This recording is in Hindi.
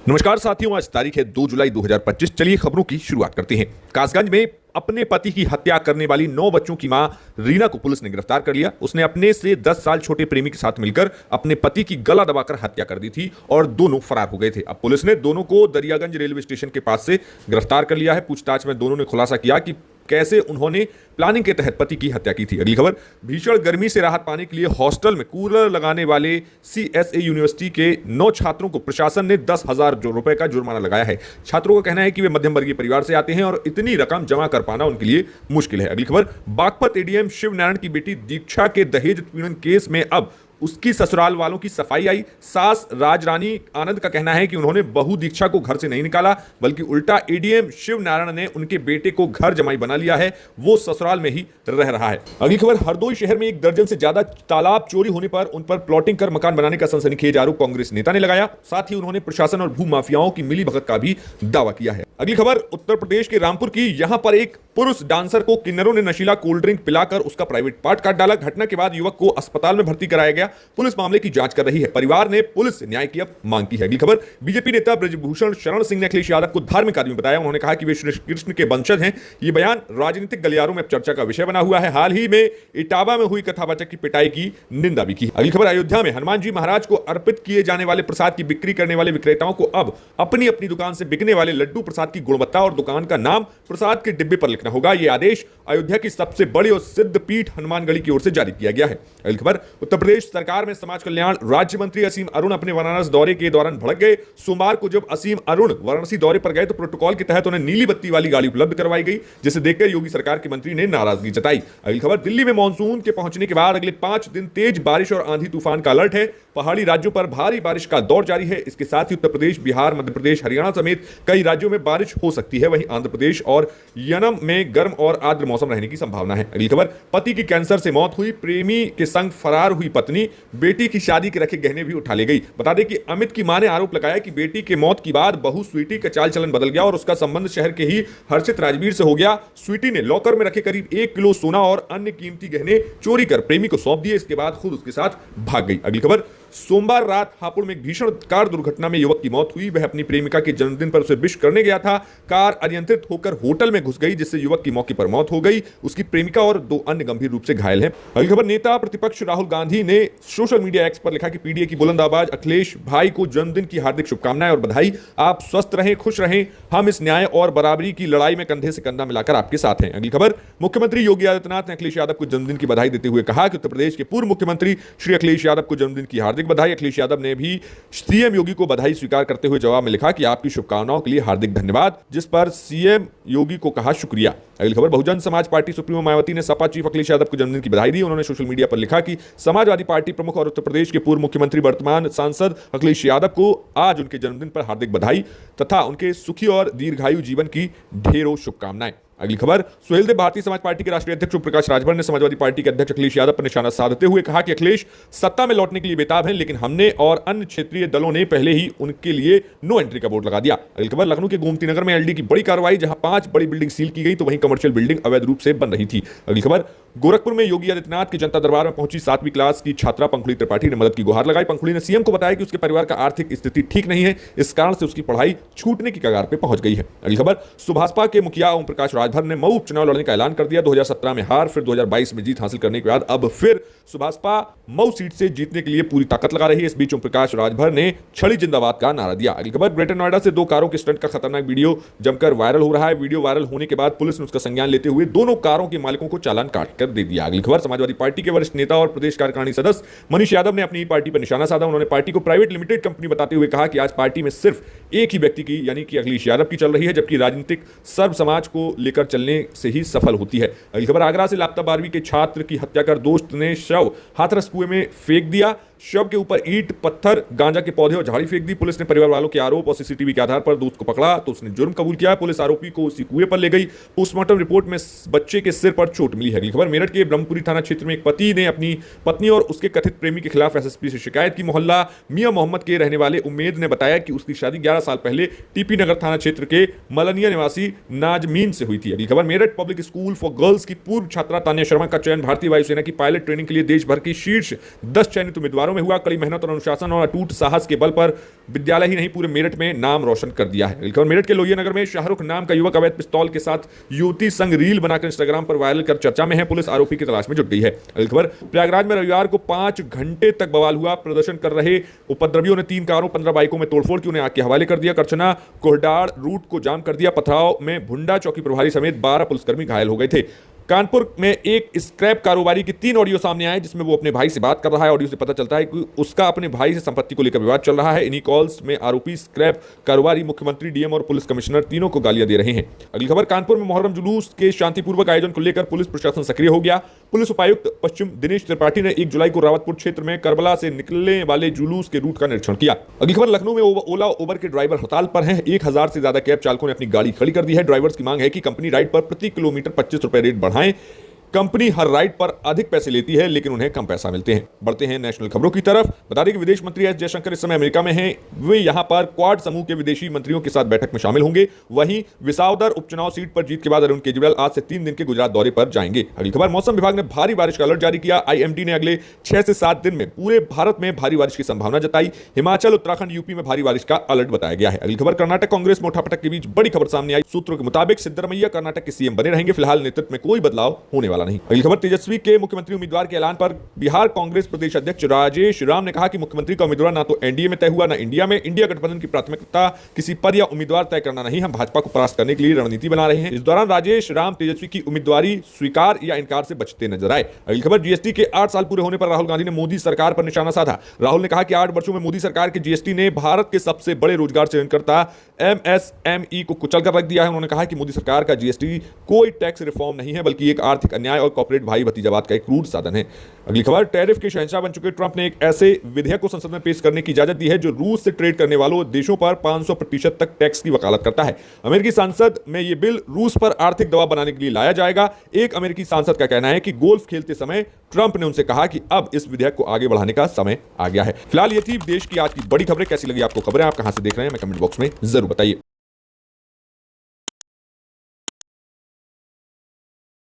नमस्कार साथियों, आज तारीख है 2 जुलाई 2025। चलिए खबरों की शुरुआत करते हैं। कासगंज में अपने पति की हत्या करने वाली 9 बच्चों की मां रीना को पुलिस ने गिरफ्तार कर लिया। उसने अपने से 10 साल छोटे प्रेमी के साथ मिलकर अपने पति की गला दबाकर हत्या कर दी थी और दोनों फरार हो गए थे। अब पुलिस ने दोनों को दरियागंज रेलवे स्टेशन के पास से गिरफ्तार कर लिया है। पूछताछ में दोनों ने खुलासा किया कि कैसे उन्होंने प्लानिंग के तहत पति की हत्या की थी। अगली खबर, भीषण गर्मी से राहत पाने के लिए हॉस्टल में कूलर लगाने वाले सीएसए यूनिवर्सिटी के 9 छात्रों को प्रशासन ने 10,000 रुपए का जुर्माना लगाया है। छात्रों का कहना है कि वे मध्यम वर्गीय परिवार से आते हैं और इतनी रकम जमा कर पाना उनके लिए मुश्किल है। अगली खबर, बागपत एडीएम शिव नारायण की बेटी दीक्षा के दहेज उत्पीड़न केस में अब उसकी ससुराल वालों की सफाई आई। सास राजरानी आनंद का कहना है कि उन्होंने बहू दीक्षा को घर से नहीं निकाला, बल्कि उल्टा एडीएम शिव नारायण ने उनके बेटे को घर जमाई बना लिया है, वो ससुराल में ही रह रहा है। अगली खबर, हरदोई शहर में 1 दर्जन से ज्यादा तालाब चोरी होने पर उन पर प्लॉटिंग कर मकान बनाने का सनसनीखेज आरोप कांग्रेस नेता ने लगाया। साथ ही उन्होंने प्रशासन और भू माफियाओं की मिलीभगत का भी दावा किया है। अगली खबर, उत्तर प्रदेश के रामपुर की, यहां पर एक पुरुष डांसर को किन्नरों ने नशीला कोल्ड ड्रिंक पिलाकर उसका प्राइवेट पार्ट काट डाला। घटना के बाद युवक को अस्पताल में भर्ती कराया गया। पुलिस मामले की जांच कर रही है। परिवार ने पुलिस से न्याय की अब मांग की है। अगली खबर, बीजेपी नेता ब्रजभूषण शरण सिंह ने अखिलेश यादव को धार्मिक आदमी बताया। उन्होंने कहा कि वे श्री कृष्ण के वंशज हैं। ये बयान राजनीतिक गलियारों में चर्चा का विषय बना हुआ है। हाल ही में इटावा में हुई कथावाचक की पिटाई की निंदा भी की। अगली खबर, अयोध्या में हनुमान जी महाराज को अर्पित किए जाने वाले प्रसाद की बिक्री करने वाले विक्रेताओं को अब अपनी अपनी दुकान से बिकने वाले लड्डू प्रसाद की गुणवत्ता और दुकान का नाम प्रसाद के डिब्बे पर लिखना होगा। यह आदेश अयोध्या की सबसे बड़ी और सिद्ध पीठ हनुमानगढ़ी की ओर से जारी किया गया है। अगली खबर, उत्तर प्रदेश सरकार में समाज कल्याण राज्य मंत्री असीम अरुण अपने वाराणसी दौरे के दौरान भड़क गए। सोमवार को जब असीम अरुण वाराणसी दौरे पर गए तो प्रोटोकॉल के तहत उन्हें नीली बत्ती वाली गाड़ी उपलब्ध करवाई गई, जिसे देखकर योगी सरकार के मंत्री ने नाराजगी जताई। अगली खबर, दिल्ली में मानसून के पहुंचने के बाद अगले 5 दिन तेज बारिश और आंधी तूफान का अलर्ट है। पहाड़ी राज्यों पर भारी बारिश का दौर जारी है। इसके साथ ही उत्तर प्रदेश, बिहार, मध्य प्रदेश, हरियाणा समेत कई राज्यों में बारिश हो सकती है। वहीं आंध्र प्रदेश और यनम में गर्म और आर्द्र मौसम रहने की संभावना है। अगली खबर, पति की कैंसर से मौत हुई, प्रेमी के संग फरार हुई पत्नी, बेटी की शादी के रखे गहने भी उठा ले गई। बता दें कि अमित की मां ने आरोप लगाया कि बेटी के मौत के बाद बहू स्वीटी का चाल चलन बदल गया और उसका संबंध शहर के ही हर्षित राजवीर से हो गया। स्वीटी ने लॉकर में रखे करीब 1 किलो सोना और अन्य कीमती गहने चोरी कर प्रेमी को सौंप दिए। इसके बाद खुद उसके साथ भाग गई। अगली खबर, सोमवार रात हापुड़ में एक भीषण कार दुर्घटना में युवक की मौत हुई। वह अपनी प्रेमिका के जन्मदिन पर उसे विश करने गया था। कार अनियंत्रित होकर होटल में घुस गई, जिससे युवक की मौके पर मौत हो गई। उसकी प्रेमिका और 2 अन्य गंभीर रूप से घायल हैं। अगली खबर, नेता प्रतिपक्ष राहुल गांधी ने सोशल मीडिया एक्स पर लिखा कि पीडीए की बुलंद आवाज अखिलेश भाई को जन्मदिन की हार्दिक शुभकामनाएं और बधाई। आप स्वस्थ रहें, खुश रहें। हम इस न्याय और बराबरी की लड़ाई में कंधे से कंधा मिलाकर आपके साथ हैं। अगली खबर, मुख्यमंत्री योगी आदित्यनाथ ने अखिलेश यादव को जन्मदिन की बधाई देते हुए कहा कि उत्तर प्रदेश के पूर्व मुख्यमंत्री श्री अखिलेश यादव को जन्मदिन की हार्दिक बधाई। अखिलेश यादव ने भी सीएम योगी को बधाई स्वीकार करते हुए जवाब में लिखा कि आपकी शुभकामनाओं के लिए हार्दिक धन्यवाद, जिस पर सीएम योगी को कहा शुक्रिया। अगली खबर, बहुजन समाज पार्टी सुप्रीमो मायावती ने सपा चीफ अखिलेश यादव को जन्मदिन की बधाई दी। उन्होंने सोशल मीडिया पर लिखा कि समाजवादी पार्टी प्रमुख और उत्तर प्रदेश के पूर्व मुख्यमंत्री वर्तमान सांसद अखिलेश यादव को आज उनके जन्मदिन पर हार्दिक बधाई तथा उनके सुखी और दीर्घायु जीवन की ढेरों शुभकामनाएं। अगली खबर, सुहेलदेव भारतीय समाज पार्टी के राष्ट्रीय अध्यक्ष प्रकाश राजभर ने समाजवादी पार्टी के अध्यक्ष अखिलेश यादव पर निशाना साधते हुए कहा कि अखिलेश सत्ता में लौटने के लिए बेताब हैं, लेकिन हमने और अन्य क्षेत्रीय दलों ने पहले ही उनके लिए नो एंट्री का बोर्ड लगा दिया। अगली खबर, लखनऊ के गोमती नगर में एलडी की बड़ी कार्रवाई, जहां 5 बड़ी बिल्डिंग सील की गई तो वहीं कमर्शियल बिल्डिंग अवैध रूप से बन रही थी। अगली खबर, गोरखपुर में योगी आदित्यनाथ के जनता दरबार में पहुंची 7वीं क्लास की छात्रा पंखुड़ी त्रिपाठी ने मदद की गुहार लगाई। पंखुड़ी ने सीएम को बताया कि उसके परिवार का आर्थिक स्थिति ठीक नहीं है, इस कारण से उसकी पढ़ाई छूटने की कगार पर पहुंच गई है। अगली खबर, सुभाषपा के मुखिया ओम प्रकाश राजभर ने मऊ उपचुनाव लड़ने का ऐलान कर दिया। 2017 में हार, फिर 2022 में जीत हासिल करने के बाद अब फिर सुभाषपा मऊ सीट से जीतने के लिए पूरी ताकत लगा रही है। इस बीच ओम प्रकाश राजभर ने छड़ी जिंदाबाद का नारा दिया। अगली खबर, ग्रेटर नोएडा से 2 कारों के स्टंट का खतरनाक वीडियो जमकर वायरल हो रहा है। वीडियो वायरल होने के बाद पुलिस ने उसका संज्ञान लेते हुए दोनों कारों के मालिकों को चालान काट कर दे दिया। अगली खबर, समाजवादी पार्टी के वरिष्ठ नेता और प्रदेश कार्यकारिणी सदस्य मनीष यादव ने अपनी पार्टी पर निशाना साधा। उन्होंने पार्टी को प्राइवेट लिमिटेड कंपनी बताते हुए कहा कि आज पार्टी में सिर्फ एक ही व्यक्ति की यानी कि अखिलेश यादव की चल रही है, जबकि राजनीतिक सर्व समाज को लेकर चलने से ही सफल होती है। अगली खबर, आगरा से लापता 12वीं के छात्र की हत्या कर दोस्त ने शव हाथरस कुएं में फेंक दिया। शव के ऊपर ईंट, पत्थर, गांजा के पौधे और झाड़ी फेंक दी। पुलिस ने परिवार वालों के आरोप और सीसीटीवी के आधार पर दोस्त को पकड़ा तो उसने जुर्म कबूल किया। पुलिस आरोपी को उसी कुएं पर ले गई। पोस्टमार्टम रिपोर्ट में बच्चे के सिर पर चोट मिली है। अगली खबर, मेरठ के ब्रह्मपुरी थाना क्षेत्र में एक पति ने अपनी पत्नी और उसके कथित प्रेमी के खिलाफ एसएसपी से शिकायत की। मोहल्ला मियां मोहम्मद के रहने वाले उम्मेद ने बताया कि उसकी शादी 11 साल पहले टीपी नगर थाना क्षेत्र के मलनिया निवासी नाजमीन से हुई थी। अगली खबर, Meerut public school for girls की पूर्व छात्रा तान्या शर्मा का चयन भारतीय वायुसेना की पायलट ट्रेनिंग के लिए देश भर के शीर्ष 10 चयनित उम्मीदवारों में हुआ। कड़ी मेहनत और अनुशासन और अटूट साहस के बल पर विद्यालय ही नहीं पूरे मेरठ में नाम रोशन कर दिया है। अगली खबर, मेरठ के लोहिया नगर में शाहरुख नाम का युवक अवैध पिस्तौल के साथ युवती संग रील बनाकर इंस्टाग्राम पर वायरल कर चर्चा में है। पुलिस आरोपी की तलाश में जुट गई है। अगली खबर, प्रयागराज में रविवार को 5 घंटे तक बवाल हुआ। प्रदर्शन कर रहे उपद्रवियों ने 3 कारों 15 बाइकों में तोड़फोड़ की, उन्हें आग के हवाले कर दिया। करछना कोहडाड़ रूट को जाम कर दिया। पथराव में भुंडा चौकी प्रभारी समेत 12 पुलिसकर्मी घायल हो गए थे। कानपुर में एक स्क्रैप कारोबारी की 3 ऑडियो सामने आए जिसमें वो अपने भाई से बात कर रहा है। ऑडियो से पता चलता है कि उसका अपने भाई से संपत्ति को लेकर विवाद चल रहा है। इन्हीं कॉल्स में आरोपी स्क्रैप कारोबारी मुख्यमंत्री, डीएम और पुलिस कमिश्नर तीनों को गालियां दे रहे हैं। अगली खबर, कानपुर में मुहर्रम जुलूस के शांतिपूर्वक आयोजन को लेकर पुलिस प्रशासन सक्रिय हो गया। पुलिस उपायुक्त पश्चिम दिनेश त्रिपाठी ने 1 जुलाई को रावतपुर क्षेत्र में करबला से निकलने वाले जुलूस के रूट का निरीक्षण किया। अगली खबर, लखनऊ में ओला उबर के ड्राइवर हड़ताल पर हैं। 1000 से ज्यादा कैब चालकों ने अपनी गाड़ी खड़ी कर दी है। ड्राइवर्स की मांग है कि कंपनी राइड पर प्रति किलोमीटर 25 रुपए रेट बढ़ाएं। कंपनी हर राइड पर अधिक पैसे लेती है लेकिन उन्हें कम पैसा मिलते हैं। बढ़ते हैं नेशनल खबरों की तरफ। बता दें कि विदेश मंत्री एस जयशंकर इस समय अमेरिका में हैं। वे यहां पर क्वाड समूह के विदेशी मंत्रियों के साथ बैठक में शामिल होंगे। वहीं विसावदर उपचुनाव सीट पर जीत के बाद अरुण केजरीवाल आज से 3 दिन के गुजरात दौरे पर जाएंगे। अगली खबर, मौसम विभाग ने भारी बारिश का अलर्ट जारी किया। आईएमडी ने अगले 6 से 7 दिन में पूरे भारत में भारी बारिश की संभावना जताई। हिमाचल, उत्तराखंड, यूपी में भारी बारिश का अलर्ट बताया गया है। अगली खबर, कर्नाटक कांग्रेस में उठापटक के बीच बड़ी खबर सामने आई। सूत्रों के मुताबिक सिद्धरमैया कर्नाटक के सीएम बने रहेंगे। फिलहाल नेतृत्व में कोई बदलाव होने वाला नहीं। अगली खबर, तेजस्वी के मुख्यमंत्री उम्मीदवार के ऐलान पर बिहार कांग्रेस प्रदेश अध्यक्ष राजेश राम ने कहा कि मुख्यमंत्री का उम्मीदवार ना तो एनडीए में तय हुआ ना इंडिया में। इंडिया गठबंधन की प्राथमिकता किसी पद या उम्मीदवार तय करना नहीं, हम भाजपा को परास्त करने के लिए रणनीति बना रहे हैं। इस दौरान राजेश राम तेजस्वी की उम्मीदवारी स्वीकार या इनकार से बचते नजर आए। अगली खबर, जीएसटी के 8 साल पूरे होने पर राहुल गांधी ने मोदी सरकार पर निशाना साधा। राहुल ने कहा कि 8 वर्षों में मोदी सरकार के जीएसटी ने भारत के सबसे बड़े रोजगार सृजनकर्ता एमएसएमई को कुचल कर रख दिया है। उन्होंने कहा कि मोदी सरकार का जीएसटी कोई टैक्स रिफॉर्म नहीं है बल्कि एक आर्थिक अन्याय और कॉर्पोरेट भाई भतीजावाद का एक क्रूर साधन है। अगली खबर, टैरिफ के शहंशाह बन चुके ट्रंप ने एक ऐसे विधेयक को संसद में पेश करने की इजाजत दी है जो रूस से ट्रेड करने वालों देशों पर 500% तक टैक्स की वकालत करता है। अमेरिकी संसद में यह बिल रूस पर आर्थिक दबाव बनाने के लिए लाया जाएगा। एक अमेरिकी सांसद का कहना है कि गोल्फ खेलते समय ट्रंप ने उनसे कहा कि अब इस विधेयक को आगे बढ़ाने का समय आ गया है। फिलहाल ये थी देश की आज की बड़ी खबरें। कैसी लगी आपको खबरें? आप कहां से देख रहे हैं हमें कमेंट बॉक्स में जरूर बताइए।